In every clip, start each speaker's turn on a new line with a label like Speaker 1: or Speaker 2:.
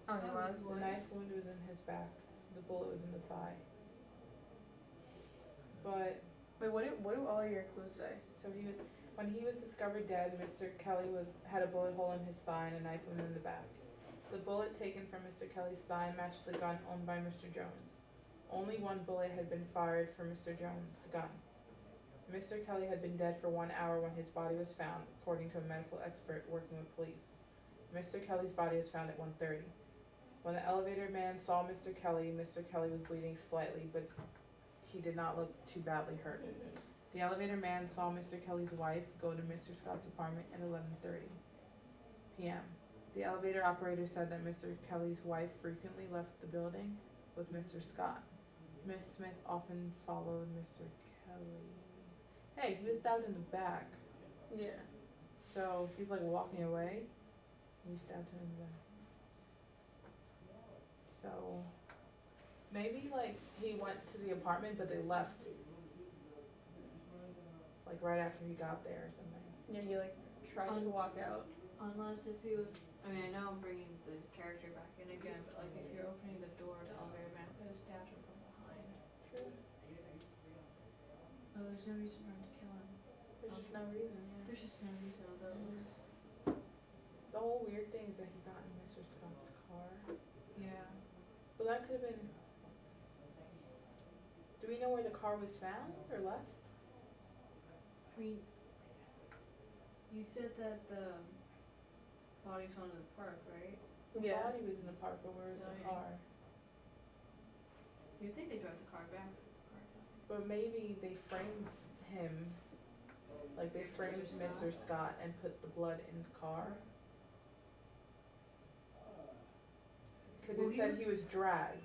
Speaker 1: Oh, he was?
Speaker 2: The knife wound was in his back. The bullet was in the thigh. But
Speaker 1: Wait, what do all your clues say?
Speaker 2: so when he was discovered dead, Mr. Kelly had a bullet hole in his thigh and a knife wound in the back. The bullet taken from Mr. Kelly's thigh matched the gun owned by Mr. Jones. Only one bullet had been fired from Mr. Jones' gun. Mr. Kelly had been dead for 1 hour when his body was found, according to a medical expert working with police. Mr. Kelly's body was found at 1:30. When the elevator man saw Mr. Kelly was bleeding slightly, but he did not look too badly hurt. The elevator man saw Mr. Kelly's wife go to Mr. Scott's apartment at 11:30 p.m. The elevator operator said that Mr. Kelly's wife frequently left the building with Mr. Scott. Miss Smith often followed Mr. Kelly. Hey, he was stabbed in the back.
Speaker 1: Yeah.
Speaker 2: So he's like walking away, and we stabbed him in the back. So maybe like he went to the apartment, but they left like right after he got there or something.
Speaker 1: Yeah, he like tried to walk out.
Speaker 3: Unless if he was, I mean, I know I'm bringing the character back in again, but like if you're opening the door, the elevator man could have stabbed him from behind.
Speaker 2: True.
Speaker 3: Oh, there's no reason for him to kill him.
Speaker 2: There's just no reason. Yeah.
Speaker 3: There's just no reason, although it looks,
Speaker 2: The whole weird thing is that he got in Mr. Scott's car.
Speaker 3: yeah.
Speaker 2: But that could have been. Do we know where the car was found or left?
Speaker 3: I mean, you said that the body found in the park, right?
Speaker 2: The
Speaker 1: Yeah.
Speaker 2: body was in the park, but where was the
Speaker 3: Sorry.
Speaker 2: car?
Speaker 3: You'd think they drive the car back. From the park.
Speaker 2: But maybe they framed him, like they framed Mr. Scott and put the blood in the car. Because
Speaker 3: Well,
Speaker 2: it
Speaker 3: he
Speaker 2: said
Speaker 3: was-
Speaker 2: he was dragged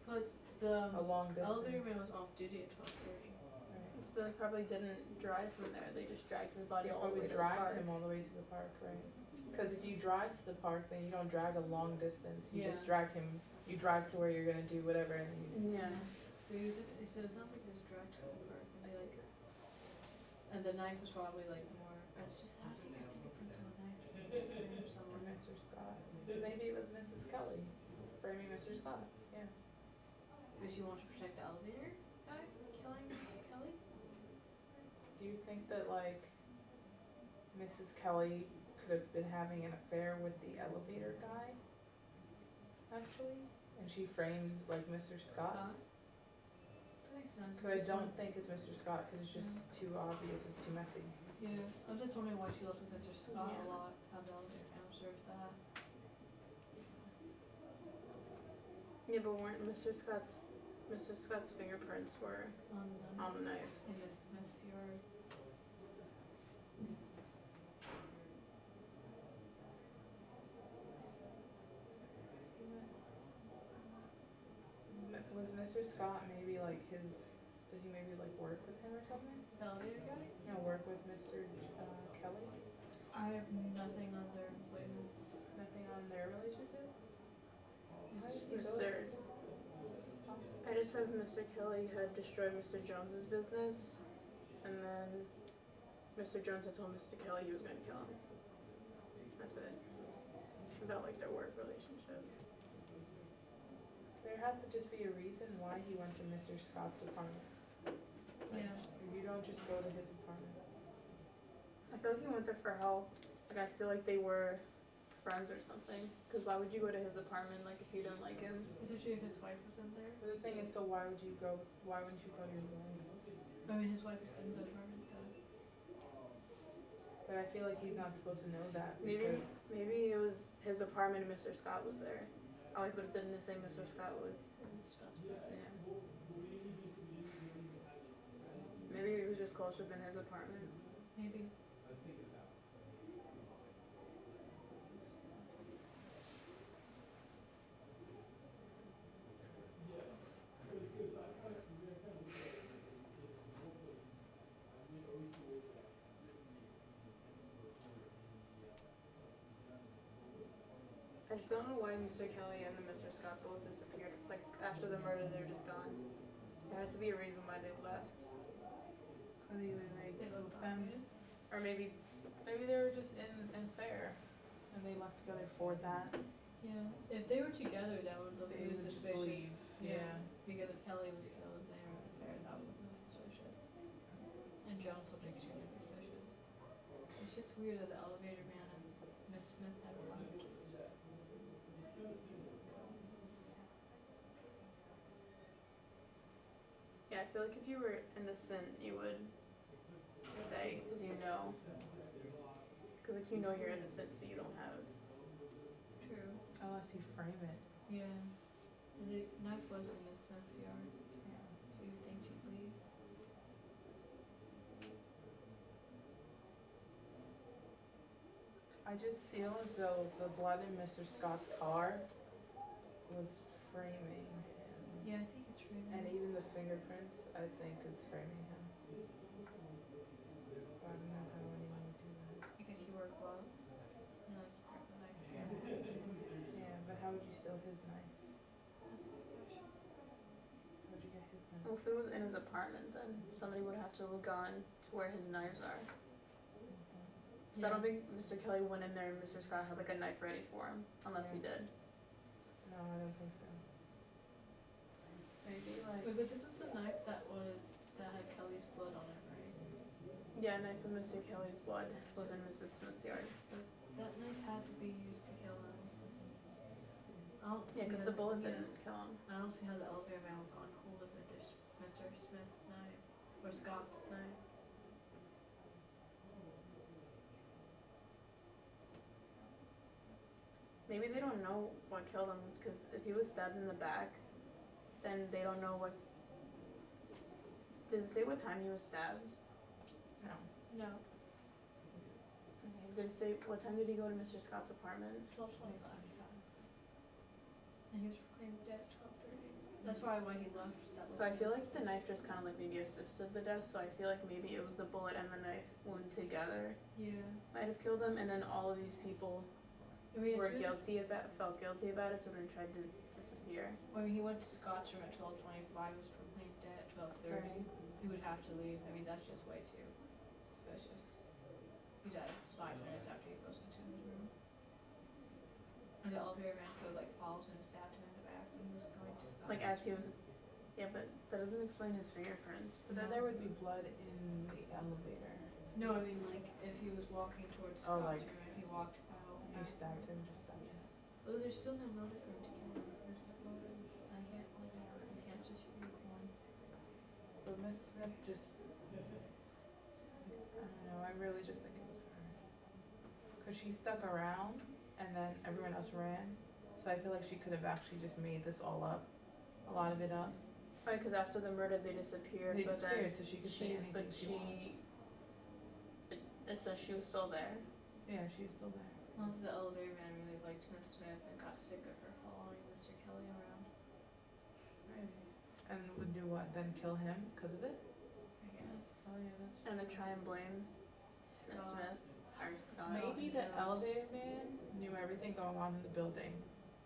Speaker 3: Plus, the
Speaker 2: a long distance.
Speaker 3: elevator man was off duty at 12:30.
Speaker 2: Right.
Speaker 1: So they probably didn't drive from there. They just dragged his body
Speaker 2: They
Speaker 1: all the way
Speaker 2: probably
Speaker 1: to the
Speaker 2: dragged
Speaker 1: park.
Speaker 2: him all the way to the park, right? Because if you drive to the park, then you don't drag a long distance. You
Speaker 3: Yeah.
Speaker 2: just drag him. You drive to where you're gonna do whatever, and you.
Speaker 1: Yeah.
Speaker 3: So, so it sounds like he was dragged to the park, and they like, and the knife was probably like more. It's just how do you get fingerprints on a knife? Or
Speaker 2: Or
Speaker 3: someone.
Speaker 2: Mr. Scott. But maybe it was Mrs. Kelly framing Mr. Scott. Yeah.
Speaker 3: Did she want to protect the elevator guy killing Mr. Kelly?
Speaker 2: Do you think that like Mrs. Kelly could have been having an affair with the elevator guy? Actually, and she framed like Mr. Scott.
Speaker 3: That makes sense.
Speaker 2: Because I don't think it's Mr. Scott because it's just too obvious. It's too messy.
Speaker 3: Yeah, I'm just wondering why she looked at Mr. Scott a lot. How the elevator man observed that.
Speaker 1: Yeah, but weren't Mr. Scott's fingerprints were on the knife.
Speaker 3: In Miss Smith's yard.
Speaker 2: Was Mr. Scott maybe like his? Did he maybe like work with him or something?
Speaker 3: The elevator guy?
Speaker 2: No, work with Mr. Kelly.
Speaker 3: I have nothing on their employment.
Speaker 2: Nothing on their relationship. How did he go
Speaker 1: Mr.
Speaker 2: there?
Speaker 1: I just have Mr. Kelly had destroyed Mr. Jones's business, and then Mr. Jones had told Mr. Kelly he was going to kill him. That's it. About like their work relationship.
Speaker 2: There had to just be a reason why he went to Mr. Scott's apartment.
Speaker 3: Yeah.
Speaker 2: You don't just go to his apartment.
Speaker 1: I feel like he went there for help. Like I feel like they were friends or something. Because why would you go to his apartment like if you didn't like him?
Speaker 3: Especially if his wife was in there.
Speaker 2: But the thing is, so why wouldn't you go to his room?
Speaker 3: I mean, his wife was in the apartment though.
Speaker 2: But I feel like he's not supposed to know that
Speaker 1: Maybe
Speaker 2: because
Speaker 1: it was his apartment and Mr. Scott was there. Oh, like, but it didn't say Mr. Scott was.
Speaker 3: In Mr. Scott's
Speaker 1: Yeah.
Speaker 3: apartment.
Speaker 1: Maybe it was just close up in his apartment.
Speaker 3: Maybe.
Speaker 1: I just don't know why Mr. Kelly and Mr. Scott both disappeared. Like after the murder, they're just gone. There had to be a reason why they left,
Speaker 2: Cause either like
Speaker 3: They looked
Speaker 2: them,
Speaker 3: obvious.
Speaker 2: or maybe they were just in fair, and they left together for that.
Speaker 3: Yeah. If they were were together, that would look
Speaker 2: They
Speaker 3: really
Speaker 2: would just
Speaker 3: suspicious.
Speaker 2: leave. Yeah.
Speaker 3: Because if Kelly was killed, they were in an affair, that would look really suspicious. And Jones looked extremely suspicious. It's just weird that the elevator man and Miss Smith never left.
Speaker 1: Yeah, I feel like if you were innocent, you would stay because you know. Because like you know you're innocent, so you don't have.
Speaker 3: True.
Speaker 2: Unless you frame it.
Speaker 3: Yeah. The knife was in Miss Smith's yard,
Speaker 2: Yeah.
Speaker 3: so you'd think she'd leave.
Speaker 2: I just feel as though the blood in Mr. Scott's car was framing him.
Speaker 3: Yeah, I think it's really.
Speaker 2: And even the fingerprints, I think, is framing him. So I don't know how anyone would do that.
Speaker 3: Because he wore gloves. And like he grabbed the knife.
Speaker 2: Yeah, but how would you steal his knife?
Speaker 3: That's a good question.
Speaker 2: How'd you get his knife?
Speaker 1: Well, if it was in his apartment, then somebody would have to have gone to where his knives are. So I don't think Mr. Kelly went in there and Mr. Scott had like a knife ready for him, unless he did.
Speaker 2: No, I don't think so.
Speaker 3: Maybe.
Speaker 2: Like-
Speaker 3: Wait, but this is the knife that had Kelly's blood on it, right?
Speaker 1: Yeah, a knife with Mr. Kelly's blood was in Mrs. Smith's yard.
Speaker 3: So that knife had to be used to kill him. I don't
Speaker 1: Yeah,
Speaker 3: see
Speaker 1: because
Speaker 3: how-
Speaker 1: the bullet
Speaker 3: yeah.
Speaker 1: didn't kill him.
Speaker 3: I don't see how the elevator man would have gotten hold of Mr. Smith's knife or Scott's knife.
Speaker 1: Maybe they don't know what killed him, because if he was stabbed in the back, then they don't know what. Did it say what time he was stabbed?
Speaker 2: No.
Speaker 3: No.
Speaker 1: Okay. Did it say what time did he go to Mr. Scott's apartment?
Speaker 3: 12:25. And he was proclaimed dead at 12:30. That's probably why he left. That
Speaker 1: So I feel like the knife just kind of like maybe assisted the death. So I feel like maybe it was the bullet and the knife wound together
Speaker 3: Yeah.
Speaker 1: might have killed him, and then all of these people
Speaker 3: I mean,
Speaker 1: felt guilty about it, so then tried to disappear.
Speaker 3: When he went to Scott's room at 12:25, he was proclaimed dead at 12:30. He would have to leave. I mean, that's just way too suspicious. He died 5 minutes after he goes into his room. And the elevator man could have like followed him and stabbed him in the back when he was going to Scott's.
Speaker 1: Like as he was, yeah, but that doesn't explain his fingerprints.
Speaker 2: But then there would be blood in the elevator.
Speaker 3: No, I mean like if he was walking towards
Speaker 2: Oh,
Speaker 3: Scott's
Speaker 2: like-
Speaker 3: room and he walked out.
Speaker 2: He stabbed him, just stabbed him.
Speaker 3: Oh, there's still no motive for him to kill him. There's no motive. I can't. You can't just read one.
Speaker 2: But Miss Smith just, I don't know, I really just think it was her. Because she stuck around and then everyone else ran. So I feel like she could have actually just made this all up, a lot of it up.
Speaker 1: Right, because after the murder they disappeared,
Speaker 2: They
Speaker 1: but then
Speaker 2: disappeared so she could say
Speaker 1: she's,
Speaker 2: anything
Speaker 1: but
Speaker 2: she wants.
Speaker 1: it says she was still there.
Speaker 2: Yeah, she's still there.
Speaker 3: Also, the elevator man really liked Miss Smith and got sick of her following Mr. Kelly around.
Speaker 2: Maybe. And would do what, then kill him because of it?
Speaker 3: I guess.
Speaker 2: Oh yeah, that's
Speaker 1: And then try and blame Miss
Speaker 3: Scott.
Speaker 1: Smith or Scott.
Speaker 2: Maybe the elevator man knew everything going on in the building.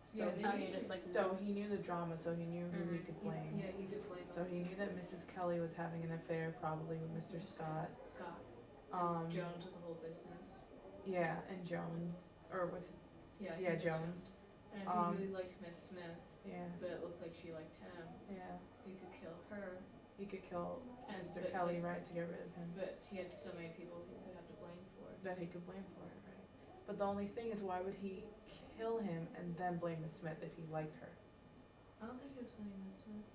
Speaker 2: So
Speaker 3: Yeah,
Speaker 2: he,
Speaker 3: they
Speaker 1: he just, like,
Speaker 2: so he knew the drama, so he knew who he
Speaker 1: Mhm.
Speaker 2: could blame.
Speaker 3: Yeah, he could blame
Speaker 2: So he knew that Mrs. Kelly was having an affair probably with Mr. Scott.
Speaker 3: Scott.
Speaker 2: Um,
Speaker 3: And Jones with the whole business.
Speaker 2: Yeah, and Jones, or what's his,
Speaker 3: Yeah,
Speaker 2: yeah,
Speaker 3: he was
Speaker 2: Jones.
Speaker 3: And if
Speaker 2: Um,
Speaker 3: he really liked Miss Smith,
Speaker 2: Yeah,
Speaker 3: but it looked like she liked him,
Speaker 2: yeah.
Speaker 3: he could kill her.
Speaker 2: He could kill
Speaker 3: And
Speaker 2: Mr.
Speaker 3: but,
Speaker 2: Kelly,
Speaker 3: like,
Speaker 2: right, to get rid of him.
Speaker 3: But he had so many people he could have to blame for it.
Speaker 2: That he could blame for it, right? But the only thing is, why would he kill him and then blame Miss Smith if he liked her?
Speaker 3: I don't think he was blaming Miss Smith.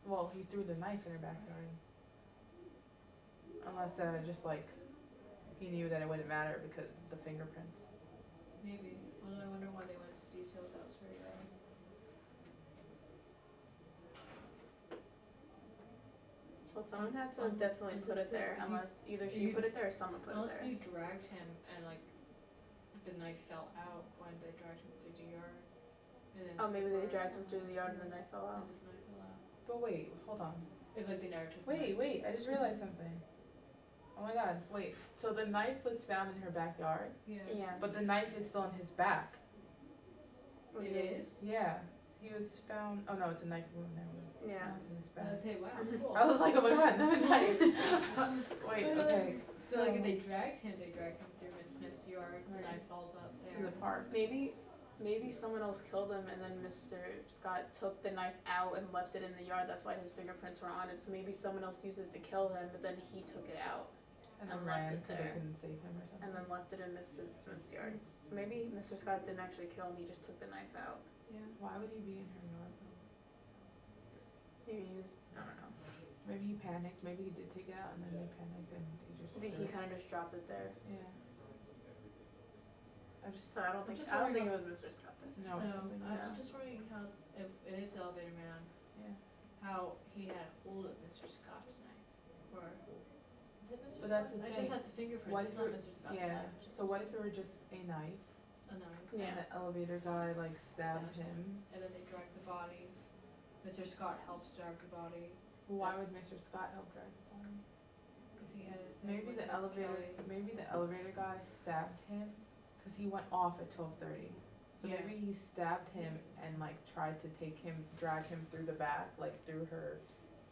Speaker 2: Well, he threw the knife in her backyard. Unless just like he knew that it wouldn't matter because the fingerprints.
Speaker 3: Maybe. Although I wonder why they went into detail with that was very early.
Speaker 1: Well, someone had to have definitely
Speaker 3: It's
Speaker 1: put
Speaker 3: a
Speaker 1: it there,
Speaker 3: if you-
Speaker 1: unless either
Speaker 3: if
Speaker 1: she
Speaker 3: you-
Speaker 1: put it there or someone put it
Speaker 3: Unless
Speaker 1: there.
Speaker 3: you dragged him and like the knife fell out when they dragged him through the yard. And then
Speaker 1: Oh,
Speaker 3: took
Speaker 1: maybe they
Speaker 3: apart
Speaker 1: dragged him through the yard and the knife fell out.
Speaker 3: and the knife fell out.
Speaker 2: But wait, hold on.
Speaker 3: If like they never took the knife.
Speaker 2: Wait, I just realized something. Oh my god, wait. So the knife was found in her backyard,
Speaker 3: Yeah.
Speaker 1: Yeah.
Speaker 2: but the knife is still in his back.
Speaker 1: What do
Speaker 3: It
Speaker 1: you mean?
Speaker 3: is?
Speaker 2: Yeah. He was found, oh no, it's a knife wound now.
Speaker 1: Yeah.
Speaker 2: In his
Speaker 3: I
Speaker 2: back.
Speaker 3: was like, wow, cool.
Speaker 2: I was like, oh my god, no, nice. Wait, okay.
Speaker 3: So like if they dragged him through Miss Smith's yard, the
Speaker 2: Right.
Speaker 3: knife falls out
Speaker 2: To
Speaker 3: there.
Speaker 2: the park.
Speaker 1: Maybe maybe someone else killed him, and then Mr. Scott took the knife out and left it in the yard. That's why his fingerprints were on it. So maybe someone else used it to kill him, but then he took it out
Speaker 2: And
Speaker 1: And
Speaker 2: then
Speaker 1: left
Speaker 2: ran
Speaker 1: it
Speaker 2: because they
Speaker 1: there.
Speaker 2: couldn't save him or something.
Speaker 1: and then left it in Mrs. Smith's yard. So maybe Mr. Scott didn't actually kill him. He just took the knife out.
Speaker 3: Yeah.
Speaker 2: Why would he be in her yard though?
Speaker 1: Maybe he was. I don't know.
Speaker 2: Maybe he panicked. Maybe he did take it out and then they panicked and he just.
Speaker 1: I think
Speaker 2: threw
Speaker 1: he
Speaker 2: it.
Speaker 1: kind of just dropped it there.
Speaker 2: Yeah. I just.
Speaker 1: So I don't
Speaker 3: I'm
Speaker 1: think
Speaker 3: just
Speaker 1: it
Speaker 3: wondering
Speaker 1: was Mr. Scott.
Speaker 2: No. something like
Speaker 3: I'm
Speaker 1: Yeah.
Speaker 3: just wondering how, if it is the elevator man,
Speaker 2: Yeah.
Speaker 3: how he had hold of Mr. Scott's knife, or, is it Mr.
Speaker 2: But that's
Speaker 3: Scott?
Speaker 2: the
Speaker 3: It
Speaker 2: thing.
Speaker 3: just has the fingerprints,
Speaker 2: What
Speaker 3: it's
Speaker 2: if
Speaker 3: not
Speaker 2: it-
Speaker 3: Mr. Scott's
Speaker 2: Yeah.
Speaker 3: knife. it's
Speaker 2: So
Speaker 3: just
Speaker 2: what if it were just a knife
Speaker 3: a knife,
Speaker 1: Yeah.
Speaker 2: and the elevator guy like stabbed
Speaker 3: Stabbed
Speaker 2: him?
Speaker 3: and then they drag the body, Mr. Scott helps drag the body,
Speaker 2: Why would Mr. Scott help drag the body?
Speaker 3: if he had a thing
Speaker 2: Maybe
Speaker 3: with
Speaker 2: the
Speaker 3: Miss
Speaker 2: elevator.
Speaker 3: Kelly.
Speaker 2: Maybe the elevator guy stabbed him because he went off at 12:30. So
Speaker 3: Yeah.
Speaker 2: maybe he stabbed him and like tried to drag him through the back, like through her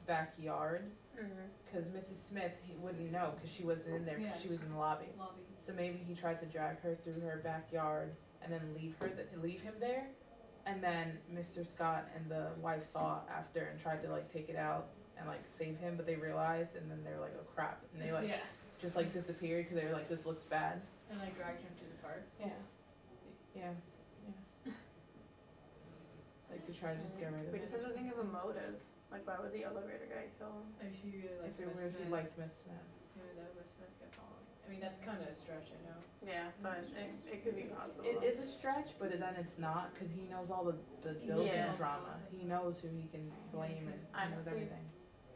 Speaker 2: backyard.
Speaker 1: Mm-hmm.
Speaker 2: Because Mrs. Smith, he wouldn't know because she wasn't in there. 'Cause
Speaker 3: Yeah.
Speaker 2: she was in the lobby.
Speaker 3: Lobby.
Speaker 2: So maybe he tried to drag her through her backyard and then leave him there. And then Mr. Scott and the wife saw after and tried to like take it out and like save him, but they realized and then they're like, oh crap, and they like
Speaker 3: Yeah,
Speaker 2: just like disappeared because they were like, this looks bad.
Speaker 3: and I dragged him to the park.
Speaker 2: Yeah. Yeah. Yeah. Like to try to just get rid of
Speaker 1: We
Speaker 2: it.
Speaker 1: just have to think of a motive. Like, why would the elevator guy kill him?
Speaker 3: If you really like
Speaker 2: If it
Speaker 3: Miss
Speaker 2: were if
Speaker 3: Smith,
Speaker 2: you liked Miss Smith.
Speaker 3: maybe that Miss Smith kept following. I mean, that's kind of a stretch, I know.
Speaker 1: Yeah, but it could be possible.
Speaker 2: It is a stretch, but then it's not because he knows all the building
Speaker 1: Yeah.
Speaker 2: drama. He knows who he can blame and he knows
Speaker 1: Honestly,
Speaker 2: everything.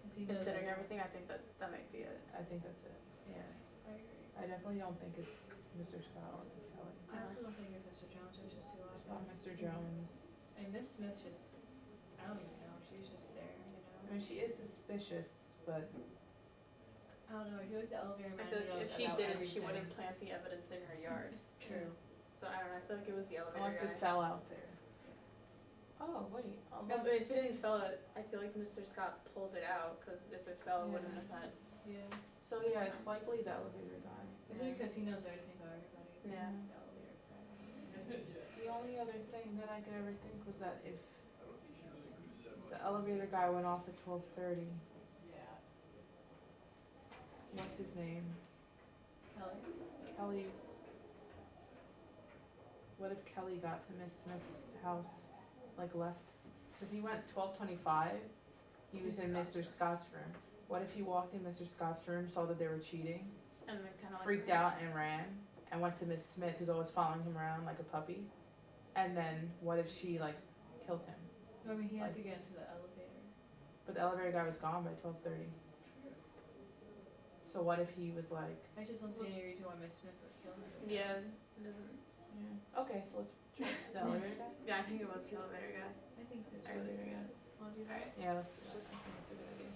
Speaker 3: 'Cause he knows
Speaker 1: Considering
Speaker 3: that-
Speaker 1: everything, I think that might be it.
Speaker 2: I think that's it. Yeah.
Speaker 3: I agree.
Speaker 2: I definitely don't think it's Mr. Scott or Miss Kelly.
Speaker 3: I also don't think it's Mr. Jones, it's just who
Speaker 2: It's
Speaker 3: I
Speaker 2: not Mr. Jones.
Speaker 3: And Miss Smith's just, I don't even know, she's just there, you
Speaker 2: I
Speaker 3: know?
Speaker 2: mean, she is suspicious, but
Speaker 3: I don't know, if you're like the elevator
Speaker 1: I
Speaker 3: man,
Speaker 1: feel
Speaker 3: he
Speaker 1: like
Speaker 3: knows
Speaker 1: if she
Speaker 3: about
Speaker 1: didn't,
Speaker 3: everything.
Speaker 1: she wouldn't plant the evidence in her yard.
Speaker 3: True.
Speaker 1: So I don't know. I feel like it was the elevator
Speaker 2: unless
Speaker 1: guy.
Speaker 2: it fell out there. Oh wait. Oh,
Speaker 1: No, but if it didn't fell, I feel like Mr. Scott pulled it out because if it fell, it
Speaker 2: Yeah.
Speaker 1: wouldn't have had.
Speaker 3: Yeah.
Speaker 2: So yeah, it's likely the elevator guy.
Speaker 3: It's only because he knows everything about everybody.
Speaker 1: Yeah.
Speaker 3: The elevator guy.
Speaker 2: The only other thing that I could ever think was that if the elevator guy went off at 12:30, what's his name?
Speaker 3: Kelly?
Speaker 2: Kelly. What if Kelly got to Miss Smith's house, like left? Because he went 12:25. He
Speaker 3: To
Speaker 2: was in
Speaker 3: Scott's
Speaker 2: Mr.
Speaker 3: room.
Speaker 2: Scott's room. What if he walked in Mr. Scott's room, saw that they were cheating,
Speaker 1: And then kind of like
Speaker 2: freaked out and ran, and went to Miss Smith, who's always following him around like a puppy? And then what if she like killed him?
Speaker 3: I mean, he had
Speaker 2: Like-
Speaker 3: to get into the elevator.
Speaker 2: But the elevator guy was gone by 12:30. So what if he was like,
Speaker 3: I just don't see any reason why Miss Smith would kill him.
Speaker 1: Yeah. It doesn't.
Speaker 2: yeah, okay, so let's try the elevator guy.
Speaker 1: Yeah, I think it was the elevator guy.
Speaker 3: I think so
Speaker 1: I
Speaker 3: too.
Speaker 1: really think it is.
Speaker 3: Wanna do that?
Speaker 1: Alright.
Speaker 2: Yeah, let's do that. I think that's a good idea.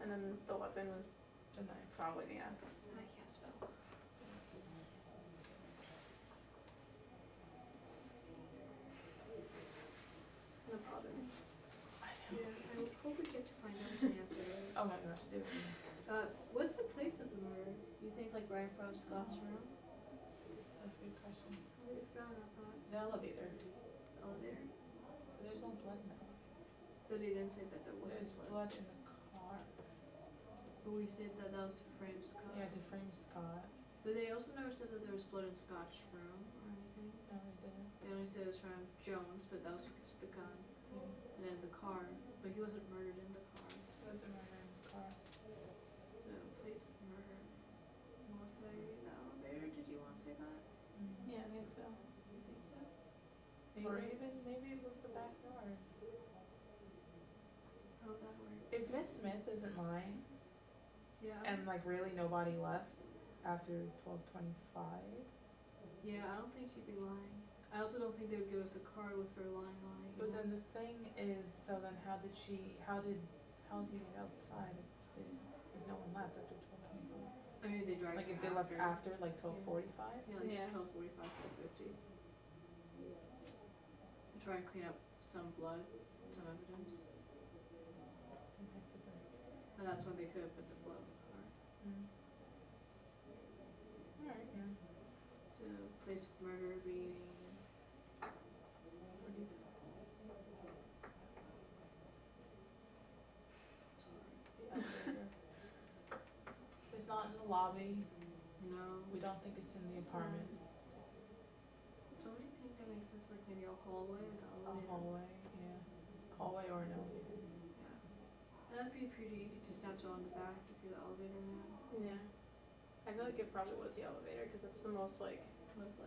Speaker 1: And then the weapon was
Speaker 2: The knife.
Speaker 1: probably
Speaker 3: I can't spell.
Speaker 1: it's gonna bother me.
Speaker 3: Yeah, I hope we get to find out what the answer is.
Speaker 2: Oh my gosh, dude.
Speaker 3: What's the place of the murder? You think like right in front of Scott's room?
Speaker 2: That's a good question.
Speaker 3: I forgot about that.
Speaker 2: The elevator.
Speaker 3: Elevator.
Speaker 2: There's no blood now.
Speaker 3: But he didn't say that there was
Speaker 2: There's
Speaker 3: blood.
Speaker 2: blood in the car.
Speaker 3: But we said that that was to frame Scott.
Speaker 2: Yeah, to frame Scott.
Speaker 3: But they also never said that there was blood in Scott's room or anything.
Speaker 2: No, it didn't.
Speaker 3: They only said it was from Jones, but that was because of the gun.
Speaker 2: Yeah.
Speaker 3: And then the car. But he wasn't murdered in the car.
Speaker 2: It was a murder in the car.
Speaker 3: So place of murder. You wanna say the elevator? Did you want to say that?
Speaker 1: Yeah, I think so.
Speaker 3: You think so?
Speaker 2: Or even maybe it was the backyard.
Speaker 3: How would that work?
Speaker 2: If Miss Smith isn't lying
Speaker 3: Yeah.
Speaker 2: and like really nobody left after 12:25.
Speaker 3: Yeah, I don't think she'd be lying. I also don't think they would give us a card with her lying on it.
Speaker 2: But then the thing is, so then how did he get outside if no one left after 12:25?
Speaker 3: I mean, they drive
Speaker 2: Like if
Speaker 3: her
Speaker 2: they left after like 12:45?
Speaker 3: Yeah, like
Speaker 1: Yeah.
Speaker 3: 12:45, 12:50. Try and clean up some blood, some evidence. And that's when they could have put the blood in the car.
Speaker 2: Alright, yeah.
Speaker 3: So place of murder being.
Speaker 2: The elevator. It's not in the lobby.
Speaker 3: No.
Speaker 2: We don't think it's in the apartment.
Speaker 3: Don't you think that makes sense, like maybe a hallway with an
Speaker 2: A
Speaker 3: elevator?
Speaker 2: hallway, yeah. Hallway or an elevator.
Speaker 3: Yeah. That'd be pretty easy to step on the back if you're the elevator man.
Speaker 1: Yeah. I feel like it probably was the elevator because it's the most likely.
Speaker 3: Are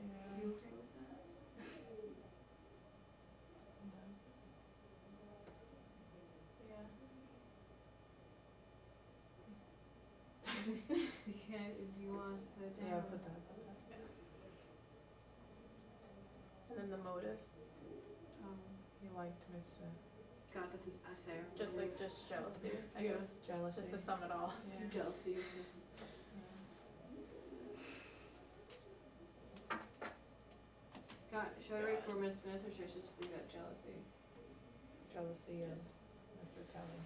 Speaker 2: Yeah.
Speaker 3: you okay with that?
Speaker 2: Yeah.
Speaker 3: Okay, do you want us to put it down?
Speaker 2: Yeah, put that.
Speaker 1: And then the motive,
Speaker 2: He liked Mr.
Speaker 3: God doesn't say.
Speaker 1: just jealousy, I
Speaker 3: Yeah.
Speaker 1: guess.
Speaker 2: Jealousy.
Speaker 1: Just to sum it all.
Speaker 2: Yeah.
Speaker 3: Jealousy of his. God, should I write for Miss Smith or should I just leave it at jealousy?
Speaker 2: Jealousy of
Speaker 1: Just-
Speaker 2: Mr. Kelly.